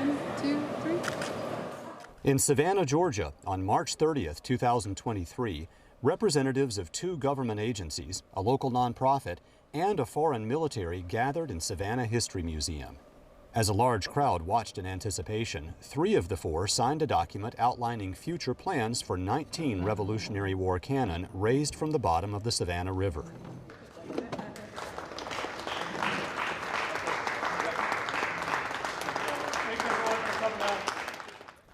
1, 2, 3. In Savannah, Georgia, on March 30th, 2023, representatives of 2 government agencies, a local nonprofit, and a foreign military gathered in Savannah History Museum. As a large crowd watched in anticipation, 3 of the 4 signed a document outlining future plans for 19 Revolutionary War cannon raised from the bottom of the Savannah River.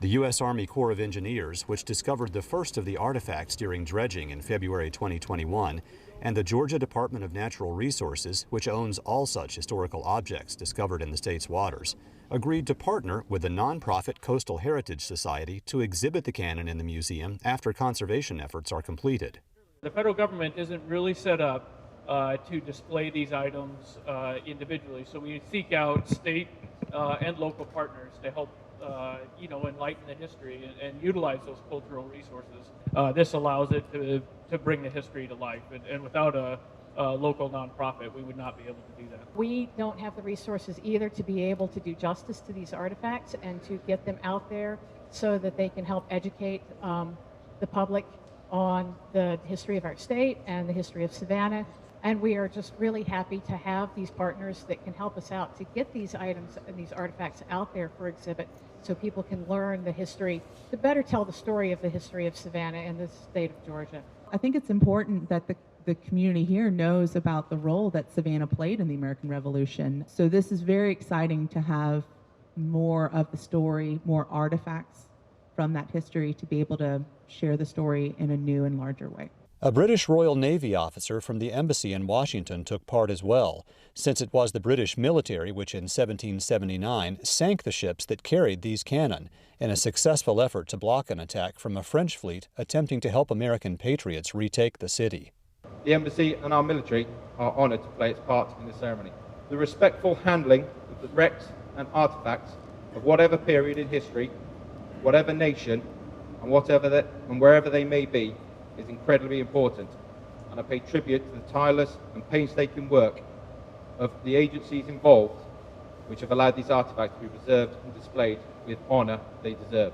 The U.S. Army Corps of Engineers, which discovered the first of the artifacts during dredging in February 2021, and the Georgia Department of Natural Resources, which owns all such historical objects discovered in the state's waters, agreed to partner with the nonprofit Coastal Heritage Society to exhibit the cannon in the museum after conservation efforts are completed. The federal government isn't really set up to display these items individually, so we seek out state and local partners to help enlighten the history and utilize those cultural resources. This allows it to bring the history to life, and without a local nonprofit, we would not be able to do that. We don't have the resources either to be able to do justice to these artifacts and to get them out there so that they can help educate the public on the history of our state and the history of Savannah. And we are just really happy to have these partners that can help us out to get these items and these artifacts out there for exhibit so people can learn the history, to better tell the story of the history of Savannah and the state of Georgia. I think it's important that the community here knows about the role that Savannah played in the American Revolution. So this is very exciting to have more of the story, more artifacts from that history to be able to share the story in a new and larger way. A British Royal Navy officer from the embassy in Washington took part as well, since it was the British military which in 1779 sank the ships that carried these cannon in a successful effort to block an attack from a French fleet attempting to help American patriots retake the city. The embassy and our military are honored to play its part in the ceremony. The respectful handling of the wrecks and artifacts of whatever period in history, whatever nation, and wherever they may be, is incredibly important, and I pay tribute to the tireless and painstaking work of the agencies involved, which have allowed these artifacts to be preserved and displayed with honor they deserve.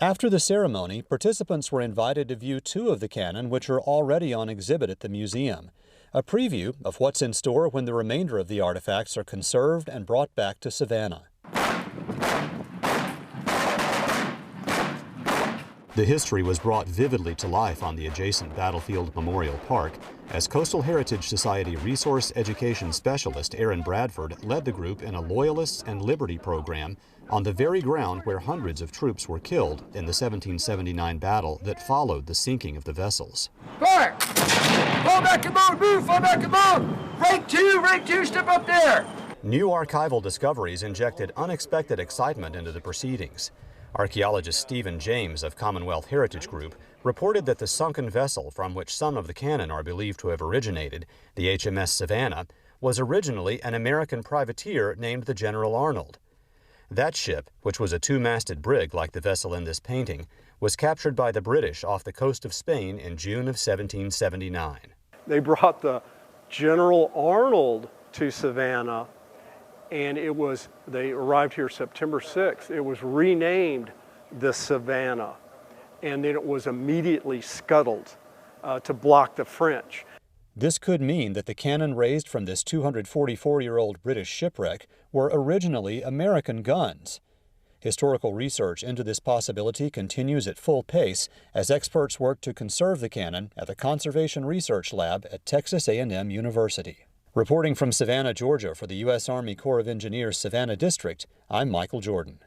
After the ceremony, participants were invited to view 2 of the cannon which are already on exhibit at the museum, a preview of what's in store when the remainder of the artifacts are conserved and brought back to Savannah. The history was brought vividly to life on the adjacent Battlefield Memorial Park as Coastal Heritage Society Resource Education Specialist Aaron Bradford led the group in a Loyalists and Liberty program on the very ground where hundreds of troops were killed in the 1779 battle that followed the sinking of the vessels. Fire! Fall back and move! Fall back and move! Rank 2, step up there! New archival discoveries injected unexpected excitement into the proceedings. Archaeologist Stephen James of Commonwealth Heritage Group reported that the sunken vessel from which some of the cannon are believed to have originated, the HMS Savannah, was originally an American privateer named the General Arnold. That ship, which was a 2-masted brig like the vessel in this painting, was captured by the British off the coast of Spain in June of 1779. They brought the General Arnold to Savannah, and they arrived here September 6th. It was renamed the Savannah, and then it was immediately scuttled to block the French. This could mean that the cannon raised from this 244-year-old British shipwreck were originally American guns. Historical research into this possibility continues at full pace as experts work to conserve the cannon at the Conservation Research Lab at Texas A&M University. Reporting from Savannah, Georgia for the U.S. Army Corps of Engineers Savannah District, I'm Michael Jordan.